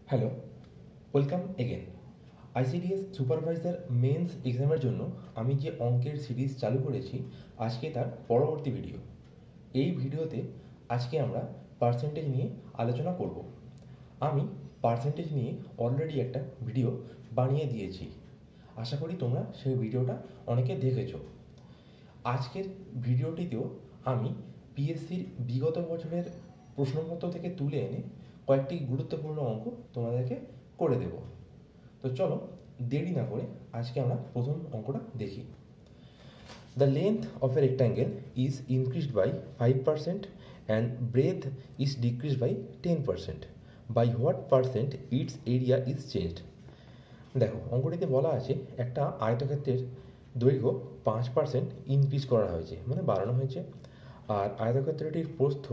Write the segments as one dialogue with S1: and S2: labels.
S1: Hello, welcome again. ICDS supervisor mains এক্সামের জন্য আমি যে অঙ্কের সিরিজ চালু করেছি আজকে তার পরবর্তী ভিডিও। এই ভিডিওতে আজকে আমরা পার্সেন্টেজ নিয়ে আলোচনা করব। আমি পার্সেন্টেজ নিয়ে অলরেডি একটা ভিডিও বানিয়ে দিয়েছি, আশা করি তোমরা সেই ভিডিওটা অনেকে দেখেছো। আজকের ভিডিওটিতেও আমি পিএসসির বিগত বছরের প্রশ্নপত্র থেকে তুলে এনে কয়েকটি গুরুত্বপূর্ণ অঙ্ক তোমাদেরকে করে দেব। তো চলো দেরি না করে আজকে আমরা প্রথম অঙ্কটা দেখি। The length of a rectangle is increased by 5% and breadth is decreased by 10%. By what percent its area is changed? দেখো, অঙ্কটিতে বলা আছে একটা আয়তক্ষেত্রের দৈর্ঘ্য 5% ইনক্রিজ করা হয়েছে, মানে বাড়ানো হয়েছে, আর আয়তক্ষেত্রটির প্রস্থ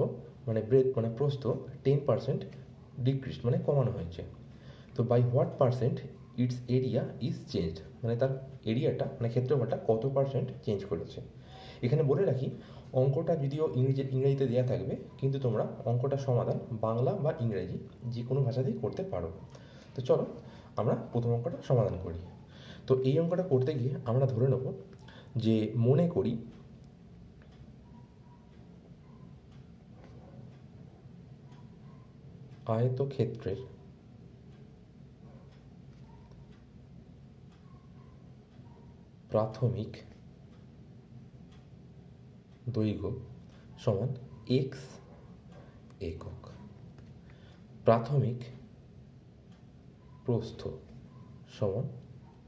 S1: মানে ব্রেথ মানে প্রস্থ 10% ডিক্রিজ মানে কমানো হয়েছে। তো by what percent it's area is changed, মানে তার এরিয়াটা মানে ক্ষেত্রফলটা কত পার্সেন্ট চেঞ্জ করেছে। এখানে বলে রাখি, অঙ্কটা যদিও ইংরেজিতে দেওয়া থাকবে, কিন্তু তোমরা অঙ্কটা সমাধান বাংলা বা ইংরেজি যে কোনো ভাষাতেই করতে পারো। তো চলো আমরা প্রথম অঙ্কটা সমাধান করি। তো এই অঙ্কটা করতে গিয়ে আমরা ধরে নেব যে মনে করি আয়তক্ষেত্রের প্রাথমিক দৈর্ঘ্য সমান এক্স একক, প্রাথমিক প্রস্থ সমান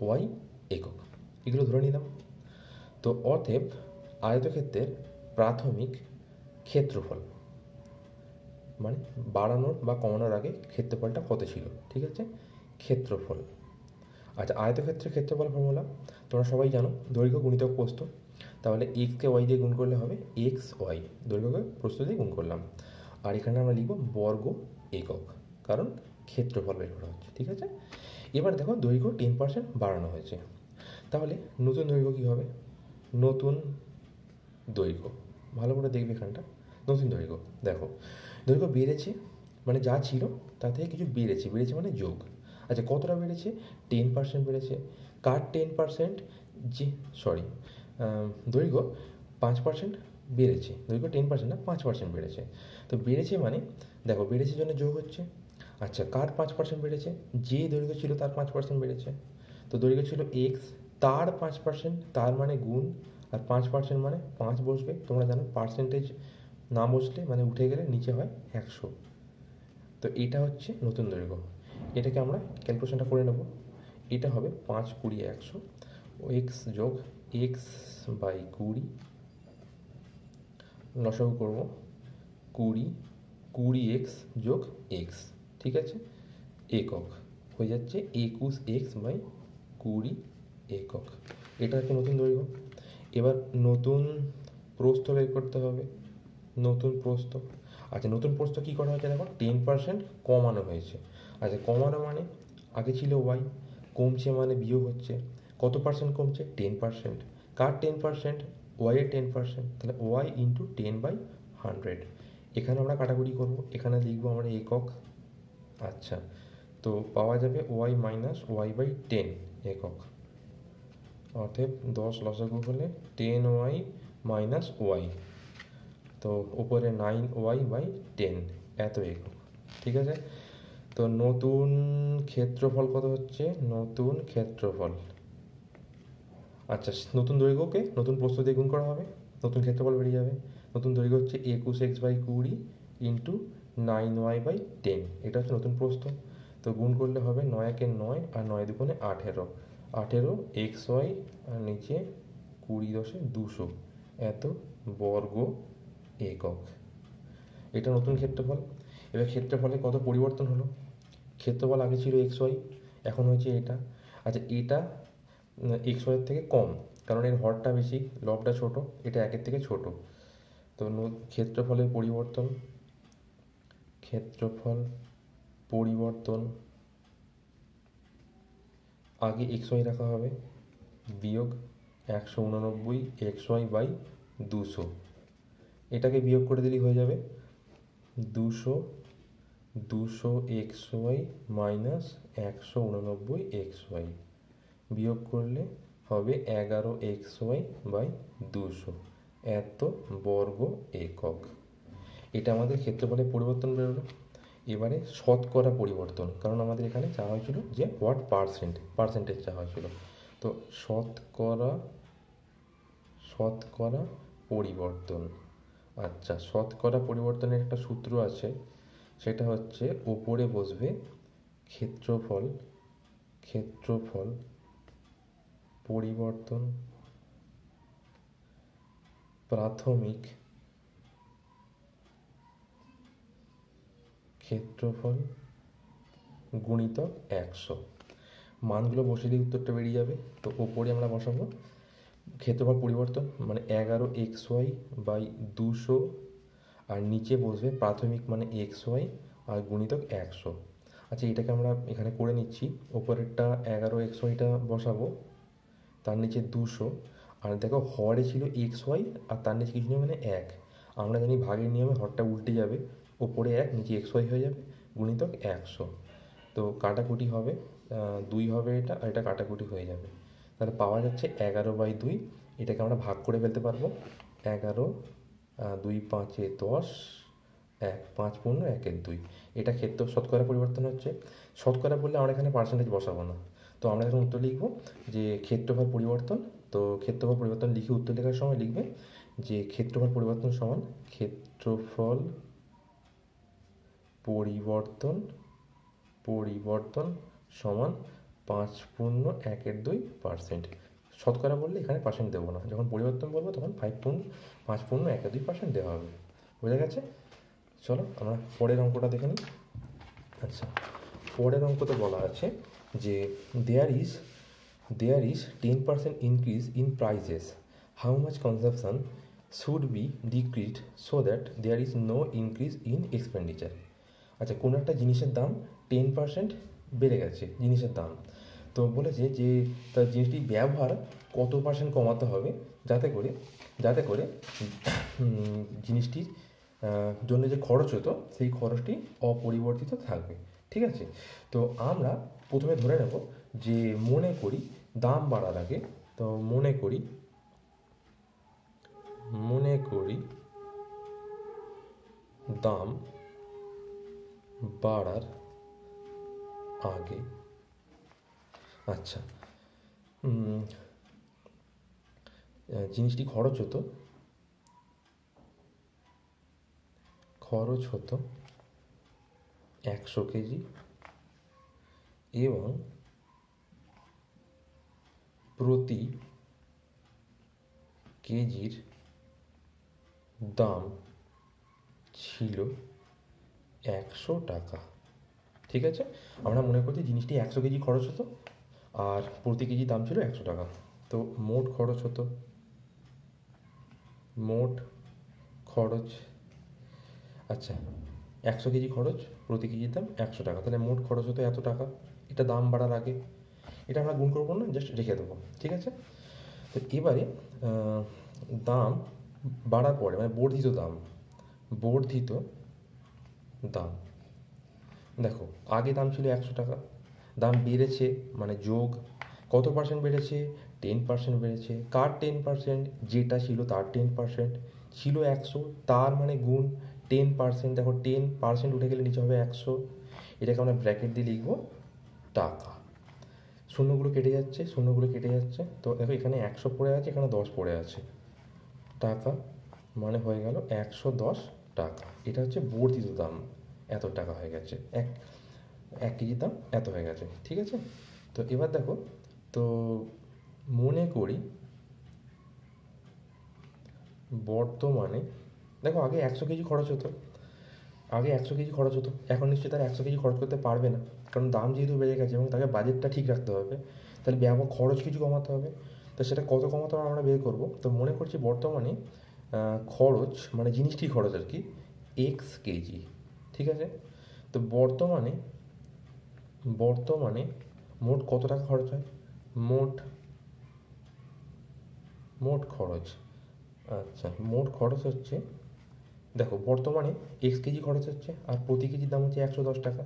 S1: ওয়াই একক, এগুলো ধরে নিলাম। তো অতএব আয়তক্ষেত্রের প্রাথমিক ক্ষেত্রফল মানে বাড়ানোর বা কমানোর আগে ক্ষেত্রফলটা কত ছিল, ঠিক আছে, ক্ষেত্রফল। আচ্ছা, আয়তক্ষেত্রের ক্ষেত্রফল ফর্মুলা তোমরা সবাই জানো, দৈর্ঘ্য গুণিতক প্রস্থ। তাহলে এক্সকে ওয়াই দিয়ে গুণ করলে হবে এক্স ওয়াই, দৈর্ঘ্যকে প্রস্থ দিয়ে গুণ করলাম। আর এখানে আমরা লিখব বর্গ একক, কারণ ক্ষেত্রফল বের করা হচ্ছে, ঠিক আছে। এবার দেখো দৈর্ঘ্য 10% বাড়ানো হয়েছে, তাহলে নতুন দৈর্ঘ্য কী হবে? নতুন দৈর্ঘ্য, ভালো করে দেখবে এখানটা, নতুন দৈর্ঘ্য। দেখো দৈর্ঘ্য বেড়েছে মানে যা ছিল তা থেকে কিছু বেড়েছে, বেড়েছে মানে যোগ। আচ্ছা, কতটা বেড়েছে? 10% বেড়েছে। কার 10%? যে সরি দৈর্ঘ্য 5% বেড়েছে, দৈর্ঘ্য 10% না 5% বেড়েছে। তো বেড়েছে মানে দেখো বেড়েছে জন্য যোগ হচ্ছে। আচ্ছা, কার 5% বেড়েছে? যে দৈর্ঘ্য ছিল তার 5% বেড়েছে। তো দৈর্ঘ্য ছিল এক্স, তার 5%, তার মানে গুণ, আর 5% মানে 5 বসবে। তোমরা জানো পার্সেন্টেজ না বসলে মানে উঠে গেলে নিচে হয় 100। তো এটা হচ্ছে নতুন দৈর্ঘ্য। এটাকে আমরা ক্যালকুলেশনটা করে নেব। এটা হবে 5 20 100, এক্স যোগ এক্স বাই 20, লসাগু করব 20 20 এক্স যোগ এক্স, ঠিক আছে, একক হয়ে যাচ্ছে 21 এক্স বাই 20 একক। এটা হচ্ছে নতুন দৈর্ঘ্য। এবার নতুন প্রস্থ বের করতে হবে, নতুন প্রস্থ। আচ্ছা, নতুন প্রস্থ কী করা হয়েছে? দেখো 10% কমানো হয়েছে। আচ্ছা, কমানো মানে আগে ছিল ওয়াই, কমছে মানে বিয়োগ হচ্ছে। কত পার্সেন্ট কমছে? 10%। কার 10%? ওয়াইয়ের 10%, তাহলে ওয়াই ইন্টু 10/100। এখানে আমরা কাটাকুটি করব, এখানে লিখবো আমরা একক। আচ্ছা, তো পাওয়া যাবে ওয়াই মাইনাস ওয়াই বাই 10 একক, অর্থাৎ 10 লসাগু হলে 10y মাইনাস ওয়াই, তো উপরে 9y বাই 10 এত একক, ঠিক আছে। তো নতুন ক্ষেত্রফল কত হচ্ছে? নতুন ক্ষেত্রফল, আচ্ছা নতুন দৈর্ঘ্যকে নতুন প্রস্থ দিয়ে গুণ করা হবে, নতুন ক্ষেত্রফল বেরিয়ে যাবে। নতুন দৈর্ঘ্য হচ্ছে 21 x by 20 into 9y by 10, এটা হচ্ছে নতুন প্রস্থ। তো গুণ করলে হবে 9 একে 9 আর 9 দুগুণে 18, 18 এক্স ওয়াই আর নিচে 20 10 200 এত বর্গ একক, এটা নতুন ক্ষেত্রফল। এবার ক্ষেত্রফলে কত পরিবর্তন হলো? ক্ষেত্রফল আগে ছিল এক্স ওয়াই, এখন হচ্ছে এটা। আচ্ছা, এটা এক্স ওয়াইয়ের থেকে কম, কারণ এর হরটা বেশি, লবটা ছোট, এটা একের থেকে ছোট। তো ক্ষেত্রফলের পরিবর্তন, ক্ষেত্রফল পরিবর্তন, আগে এক্স ওয়াই রাখা হবে বিয়োগ 189 এক্স ওয়াই বাই 200, এটাকে বিয়োগ করে দিলেই হয়ে যাবে 200 200xy মাইনাস 189xy বিয়োগ করলে হবে 11xy বাই 200 এত বর্গ একক। এটা আমাদের ক্ষেত্রফলের পরিবর্তন বেরোলো। এবারে শতকরা পরিবর্তন, কারণ আমাদের এখানে চাওয়া হয়েছিল যে হোয়াট পার্সেন্টেজ চাওয়া হয়েছিল। তো শতকরা পরিবর্তন। আচ্ছা, শতকরা পরিবর্তনের একটা সূত্র আছে, সেটা হচ্ছে ওপরে বসবে ক্ষেত্রফল পরিবর্তন প্রাথমিক ক্ষেত্রফল গুণিতক 100। মানগুলো বসিয়ে দিয়ে উত্তরটা বেরিয়ে যাবে। তো ওপরে আমরা বসাবো ক্ষেত্রফল পরিবর্তন মানে 11xy বাই 200, আর নিচে বসবে প্রাথমিক মানে xy আর গুণিতক 100। আচ্ছা, এটাকে আমরা এখানে করে নিচ্ছি। ওপরেরটা 11xyটা বসাবো, তার নিচে 200, আর দেখো হরে ছিল xy আর তার নিচে কিছু নেই মানে 1। আমরা জানি ভাগের নিয়মে হরটা উল্টে যাবে, ওপরে 1 নিচে xy হয়ে যাবে গুণিতক 100। তো কাটাকুটি হবে, 2 হবে এটা, আর এটা কাটাকুটি হয়ে যাবে। তাহলে পাওয়া যাচ্ছে 11/2। এটাকে আমরা ভাগ করে ফেলতে পারবো। 11, 2 5 10, 1 5 পূর্ণ 1 2। এটা শতকরা পরিবর্তন হচ্ছে। শতকরা বললে আমরা এখানে পার্সেন্টেজ বসাবো না। তো আমরা এখন উত্তর লিখবো যে ক্ষেত্রফল পরিবর্তন। তো ক্ষেত্রফল পরিবর্তন লিখে উত্তর লেখার সময় লিখবে যে ক্ষেত্রফল পরিবর্তন সমান ক্ষেত্রফল পরিবর্তন সমান 5 পূর্ণ 1/2%। শতকরা বললে এখানে পার্সেন্ট দেবো না, যখন পরিবর্তন বলবো তখন 5 পূর্ণ 1/2% দেওয়া হবে। বোঝা গেছে? চলো আমরা পরের অঙ্কটা দেখে নিই। আচ্ছা, পরের অঙ্কতে বলা আছে যে there is 10% increase in prices, how much consumption should be decreased so that there is no increase in expenditure. আচ্ছা, কোনো একটা জিনিসের দাম 10% বেড়ে গেছে জিনিসের দাম। তো বলেছে যে তার জিনিসটির ব্যবহার কত পার্সেন্ট কমাতে হবে যাতে করে জিনিসটির জন্য যে খরচ হতো সেই খরচটি অপরিবর্তিত থাকবে। ঠিক আছে? তো আমরা প্রথমে ধরে নেব যে মনে করি দাম বাড়ার আগে, তো মনে করি দাম বাড়ার আগে, আচ্ছা, জিনিসটি খরচ হতো 100 কেজি এবং প্রতি কেজির দাম ছিল 100 টাকা। ঠিক আছে? আমরা মনে করছি জিনিসটি 100 কেজি খরচ হতো আর প্রতি কেজি দাম ছিল 100 টাকা। তো মোট খরচ, আচ্ছা, 100 কেজি খরচ, প্রতি কেজির দাম 100 টাকা, তাহলে মোট খরচ হতো এত টাকা। এটা দাম বাড়ার আগে, এটা আমরা গুণ করবো না, জাস্ট রেখে দেবো। ঠিক আছে? তো এবারে দাম বাড়ার পরে মানে বর্ধিত দাম, দেখো আগে দাম ছিল 100 টাকা, দাম বেড়েছে মানে যোগ, কত পার্সেন্ট বেড়েছে? 10% বেড়েছে। কার 10%? যেটা ছিল তার 10%। ছিল 100, তার মানে গুণ 10%। দেখো 10% উঠে গেলে নিচে হবে 100। এটাকে আমরা ব্র্যাকেট দিয়ে লিখবো টাকা। শূন্যগুলো কেটে যাচ্ছে। তো দেখো এখানে 100 পড়ে আছে, এখানে 10 পড়ে আছে। টাকা মানে হয়ে গেল 110 টাকা। এটা হচ্ছে বর্ধিত দাম, এত টাকা হয়ে গেছে, এক কেজির দাম এত হয়ে গেছে। ঠিক আছে? তো এবার দেখো, তো মনে করি বর্তমানে, দেখো আগে 100 কেজি খরচ হতো, এখন নিশ্চয়ই তারা 100 কেজি খরচ করতে পারবে না, কারণ দাম যেহেতু বেড়ে গেছে এবং তাকে বাজেটটা ঠিক রাখতে হবে, তাহলে খরচ কিছু কমাতে হবে। তো সেটা কত কমাতে হবে আমরা বের করবো। তো মনে করছি বর্তমানে খরচ মানে জিনিসটির খরচ আর কি এক্স কেজি। ঠিক আছে? তো বর্তমানে মোট কত টাকা খরচ হয়? মোট খরচ, আচ্ছা, মোট খরচ হচ্ছে দেখো বর্তমানে এক্স কেজি খরচ হচ্ছে আর প্রতি কেজির দাম হচ্ছে 110 টাকা,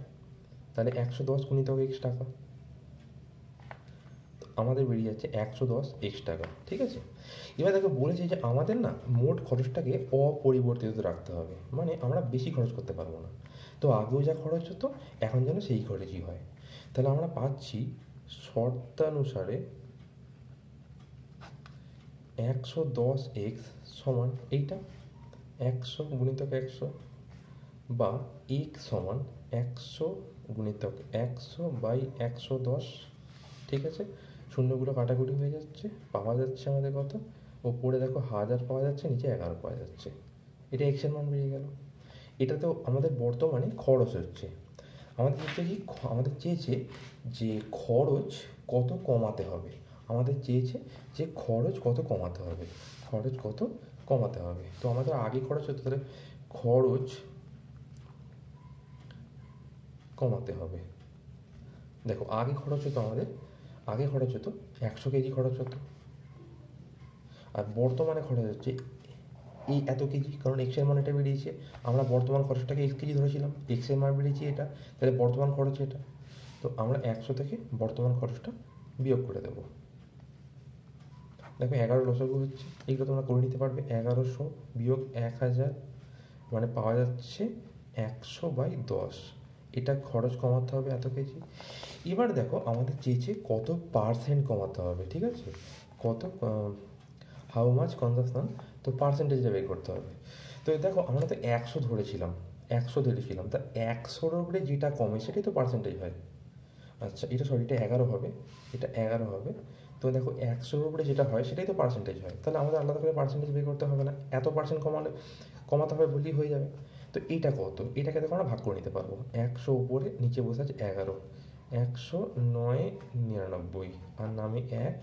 S1: তাহলে 110 গুণিতক এক্স টাকা, আমাদের বেরিয়ে যাচ্ছে 110 এক্স টাকা। ঠিক আছে, এবার দেখো বলেছে যে আমাদের না মোট খরচটাকে অপরিবর্তিত রাখতে হবে, মানে আমরা বেশি খরচ করতে পারবো না। তো আগেও যা খরচ হতো এখন যেন সেই খরচই হয়। তাহলে আমরা পাচ্ছি শর্তানুসারে 110 এক্স সমান এইটা 100 গুণিতক 100, বা এক্স সমান 100 গুণিতক 100/110। ঠিক আছে, শূন্যগুলো কাটাকুটি হয়ে যাচ্ছে, পাওয়া যাচ্ছে আমাদের কত, ওপরে দেখো 1000 পাওয়া যাচ্ছে, নিচে 11 পাওয়া যাচ্ছে। এটা এক্সের মান বেরিয়ে গেল। এটা তো আমাদের বর্তমানে খরচ হচ্ছে। আমাদের হচ্ছে কি, আমাদের চেয়েছে যে খরচ কত কমাতে হবে, আমাদের চেয়েছে যে খরচ কত কমাতে হবে, খরচ কত কমাতে হবে। তো আমাদের আগে খরচ হতো, তাহলে খরচ কমাতে হবে। দেখো আগে খরচ হতো আমাদের, আগে খরচ হতো 100 কেজি খরচ হতো, আর বর্তমানে খরচ হচ্ছে এই এত কেজি, কারণ এক্সের মান এটা বেরিয়েছে। আমরা বর্তমান খরচটাকে এক্স কেজি ধরেছিলাম, এক্সের মান বেরিয়েছে এটা, তাহলে বর্তমান খরচ এটা। তো আমরা 100 থেকে বর্তমান খরচটা বিয়োগ করে দেবো। দেখো 11 লসাগু হচ্ছে, এইগুলো তোমরা করে নিতে পারবে। 1100 বিয়োগ 1000 মানে পাওয়া যাচ্ছে 100/10। এটা খরচ কমাতে হবে এত কেজি। এবার দেখো আমাদের চেয়েছে কত পার্সেন্ট কমাতে হবে। ঠিক আছে, কত, হাউ মাচ কনজাম্পশন, তো পার্সেন্টেজটা বের করতে হবে। তো দেখো আমরা তো 100 ধরেছিলাম, 100 ধরেছিলাম, তা 100-এর উপরে যেটা কমে সেটাই তো পার্সেন্টেজ হয়। আচ্ছা এটা সরি, এটা 11 হবে, এটা 11 হবে। তো দেখো 100-এর উপরে যেটা হয় সেটাই তো পার্সেন্টেজ হয়, তাহলে আমাদের আলাদা করে পার্সেন্টেজ বের করতে হবে না, এত পার্সেন্ট কমাতে হবে বললেই হয়ে যাবে। তো এইটা কত, এটাকে দেখো আমরা ভাগ করে নিতে পারবো। 100 উপরে, নিচে বসে আছে 11, 100 9 99, আর নামে 1,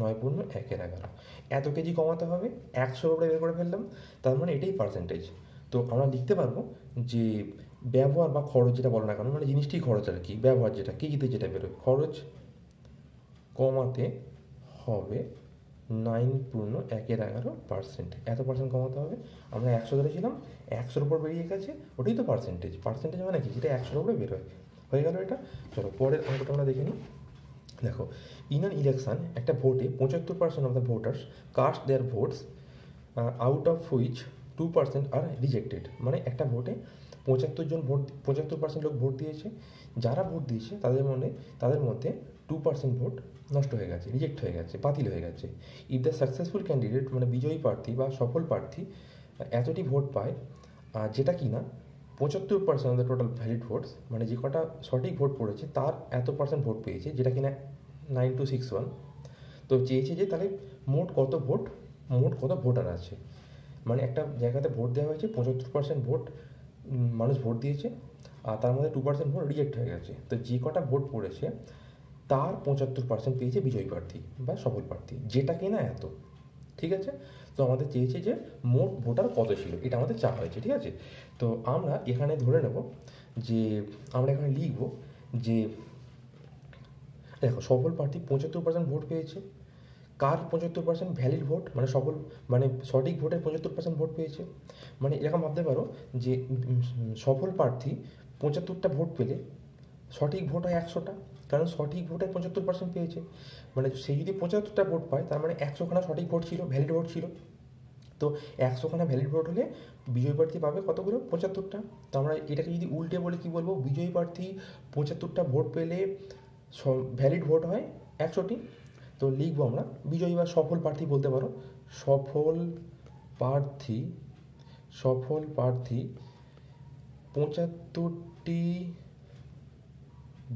S1: 9 পূর্ণ 1-11, এত কেজি কমাতে হবে। 100-এর উপরে বের করে ফেললাম, তার মানে এটাই পার্সেন্টেজ। তো আমরা লিখতে পারবো যে ব্যবহার বা খরচ যেটা বলো না কেন, মানে জিনিসটি খরচ আর কি, ব্যবহার যেটা কেজিতে যেটা বেরোয়, খরচ কমাতে হবে 9 পূর্ণ 1-11%, এত পার্সেন্ট কমাতে হবে। আমরা 100 ধরেছিলাম, 100-এর উপর বেরিয়ে গেছে, ওটাই তো পার্সেন্টেজ। পার্সেন্টেজ মানে কি, যেটা 100-এর উপরে বেরোয়। হয়ে গেল এটা। চলো পরের অঙ্কটা আমরা দেখে নিই। দেখো, ইন অ্যান ইলেকশন, একটা ভোটে 75% of the voters cast their votes, out of which 2% are rejected. মানে একটা ভোটে 75% লোক ভোট দিয়েছে, যারা ভোট দিয়েছে তাদের মধ্যে 2% ভোট নষ্ট হয়ে গেছে, রিজেক্ট হয়ে গেছে, বাতিল হয়ে গেছে। ইফ দ্য সাকসেসফুল ক্যান্ডিডেট, মানে বিজয়ী প্রার্থী বা সফল প্রার্থী এতটি ভোট পায়, যেটা কি না 75% of the total valid votes, মানে যে কটা সঠিক ভোট পড়েছে তার এত পার্সেন্ট ভোট পেয়েছে, যেটা কিনা 9261। তো চেয়েছে যে তাহলে মোট কত ভোটার আছে, মানে একটা জায়গাতে ভোট দেওয়া হয়েছে, 75% ভোট মানুষ ভোট দিয়েছে, আর তার মধ্যে 2% ভোট রিজেক্ট হয়ে গেছে। তো যে কটা ভোট পড়েছে তার 75% পেয়েছে বিজয়ী প্রার্থী বা সফল প্রার্থী, যেটা কিনা এত। ঠিক আছে, তো আমাদের চেয়েছে যে মোট ভোটার কত ছিল, এটা আমাদের চা হয়েছে। ঠিক আছে, তো আমরা এখানে ধরে নেব যে, আমরা এখানে লিখব যে দেখো সফল প্রার্থী 75% ভোট পেয়েছে, কার 75% ভ্যালিড ভোট, মানে মানে সঠিক ভোটের 75% ভোট পেয়েছে। মানে এরকম ভাবতে পারো যে সফল প্রার্থী 75টা ভোট পেলে সঠিক ভোট হয় 100টা, কারণ সঠিক ভোটের 75% পেয়েছে। মানে সে যদি 75টা ভোট পায়, তার মানে 100খানা সঠিক ভোট ছিল, ভ্যালিড ভোট ছিল। তো 100খানা ভ্যালিড ভোট হলে বিজয়ী প্রার্থী পাবে কতগুলো, 75টা। তো আমরা এটাকে যদি উল্টে বলে কি বলবো, বিজয়ী প্রার্থী 75টা ভোট পেলে ভ্যালিড ভোট হয় 100টি। তো লিখবো আমরা বিজয়ী বা সফল প্রার্থী বলতে পারো, সফল প্রার্থী, সফল প্রার্থী 75টি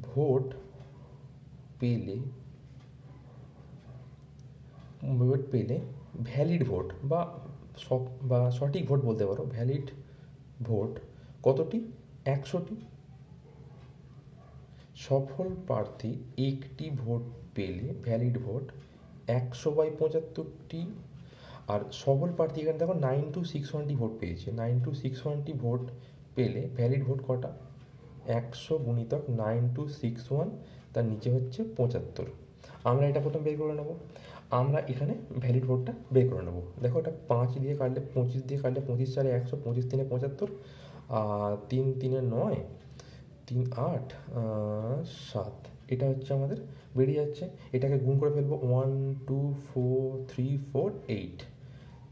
S1: ভোট পেলে, ভ্যালিড ভোট বা সঠিক ভোট বলতে পারো, ভ্যালিড ভোট কতটি, 100টি। সফল প্রার্থী একটি ভোট পেলে ভ্যালিড ভোট 100/75টি। আর সফল প্রার্থী এখানে দেখো 9261টি ভোট পেয়েছে, 9261টি ভোট পেলে ভ্যালিড ভোট কটা, 100 গুণিতক 9261, তার নিচে হচ্ছে 75। আমরা এটা প্রথম বের করে নেব। আমরা এখানে ভ্যালিড ভোটটা বের করে নেবো। দেখো এটা 5 দিয়ে কাটলে 25 দিয়ে কাটলে 25 4 100, 25 3 75, 3 3 9, 3 8 7, এটা হচ্ছে আমাদের বেরিয়ে যাচ্ছে। এটাকে গুণ করে ফেলবো 1 2 4 3 4 8।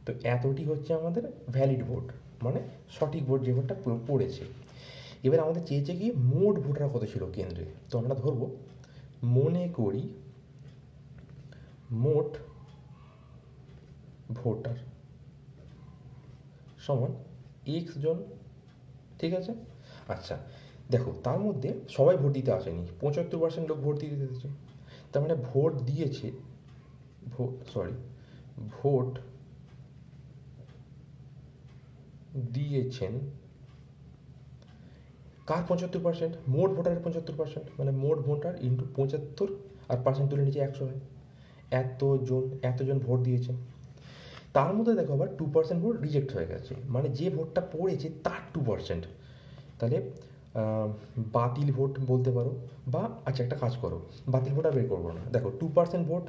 S1: তো এতটি হচ্ছে আমাদের ভ্যালিড ভোট, মানে সঠিক ভোট যে ভোটটা পড়েছে। এবার আমাদের চেয়েছে কি মোট ভোটার কত ছিল কেন্দ্রে। তো আমরা ধরবো মনে করি মোট ভোটার সমান এক্স জন, ঠিক আছে। আচ্ছা দেখো তার মধ্যে সবাই ভোট দিতে আসেনি, 75% লোক ভোট দিতে এসেছে। তার মানে ভোট দিয়েছে, ভোট দিয়েছেন কার 75%? মোট ভোটারের 75%, মানে মোট ভোটার ইন্টু 75 আর পার্সেন্ট তুলে নিচে 100 হয়। এতজন ভোট দিয়েছেন। তার মধ্যে দেখো আবার 2% ভোট রিজেক্ট হয়ে গেছে, মানে যে ভোটটা পড়েছে তার 2%। তাহলে বাতিল ভোট বলতে পারো, বা আচ্ছা একটা কাজ করো, বাতিল ভোট আর বের করবো না। দেখো 2% ভোট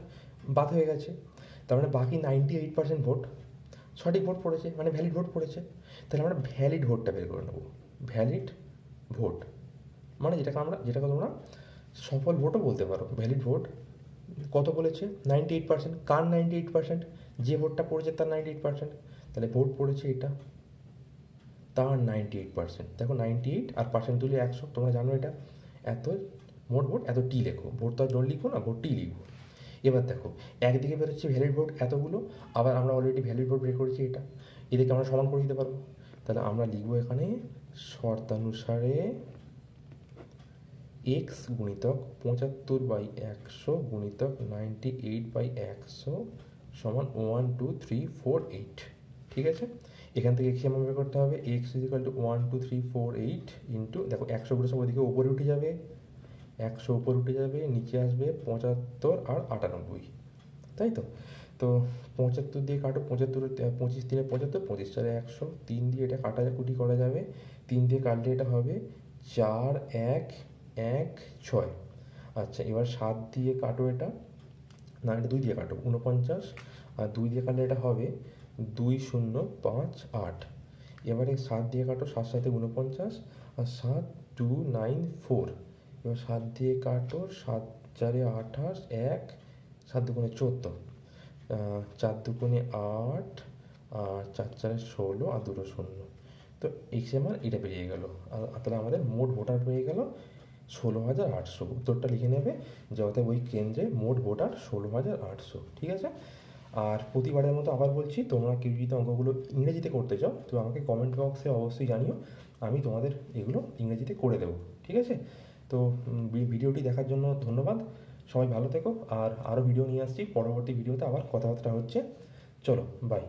S1: বাদ হয়ে গেছে, তার মানে বাকি 98% ভোট সঠিক ভোট পড়েছে, মানে ভ্যালিড ভোট পড়েছে। তাহলে আমরা ভ্যালিড ভোটটা বের করে নেবো। ভ্যালিড ভোট মানে যেটাকে তোমরা সফল ভোটও বলতে পারো। ভ্যালিড ভোট কত বলেছে? 98%। কার 98%? যে ভোটটা পড়েছে তার 98%। তাহলে ভোট পড়েছে এটা, তার 98%। দেখো 98 আর পার্সেন্ট তুলে 100, তোমরা জানো এটা এত মোট ভোট এত টি লেখো, ভোট তো আর জন লিখবো না, ভোট টি লিখবো। এবার দেখো একদিকে বেরোচ্ছে ভ্যালিড ভোট এতগুলো, আবার আমরা অলরেডি ভ্যালিড ভোট বের করেছি এটা, এদিকে আমরা সমান করে দিতে পারবো। তাহলে আমরা লিখবো এখানে শর্তানুসারে এক্স গুণিতক 75/100 গুণিতক 98/100 সমান 1 2 3 4 8, ঠিক আছে। এখান থেকে এক্স এমন বের করতে হবে, এক্স ইজিক্যাল টু 1 2 3 4 8 ইন্টু, দেখো 100 সব ওদিকে উপরে উঠে যাবে, 100 উপরে উঠে যাবে, নিচে আসবে 75 আর 98, তাই তো। তো 75 দিয়ে কাটো, 75 25 3 75, 25 4 100, 3 দিয়ে এটা কাটাকুটি করা যাবে, 3 দিয়ে কাটলে এটা হবে 4 1 1 6। আচ্ছা এবার 7 দিয়ে কাটো, এটা না এটা 2 দিয়ে কাটো 49, আর 2 দিয়ে কাটলে এটা হবে 2 0 5 8। এবারে 7 দিয়ে কাটো, 7 7 49 আর 7 2 9 4। এবার 7 দিয়ে কাটো, 7 4 28, 1 7 2 14, 4 2 8 আর 4 4 16 আর 2 শূন্য। তো এক্স মান এটা বেরিয়ে গেল। আর তাহলে আমাদের মোট ভোটার পেয়ে গেল 16,800। উত্তরটা লিখে নেবে যে অতএব ওই কেন্দ্রে মোট ভোটার 16,800, ঠিক আছে। আর প্রতিবারের মতো আবার বলছি, তোমরা কেউ যদি অঙ্কগুলো ইংরেজিতে করতে চাও তো আমাকে কমেন্ট বক্সে অবশ্যই জানিও, আমি তোমাদের এগুলো ইংরেজিতে করে দেবো, ঠিক আছে। তো ভিডিওটি দেখার জন্য ধন্যবাদ, সবাই ভালো থেকো। আর আরও ভিডিও নিয়ে আসছি, পরবর্তী ভিডিওতে আবার কথাবার্তা হচ্ছে। চলো বাই।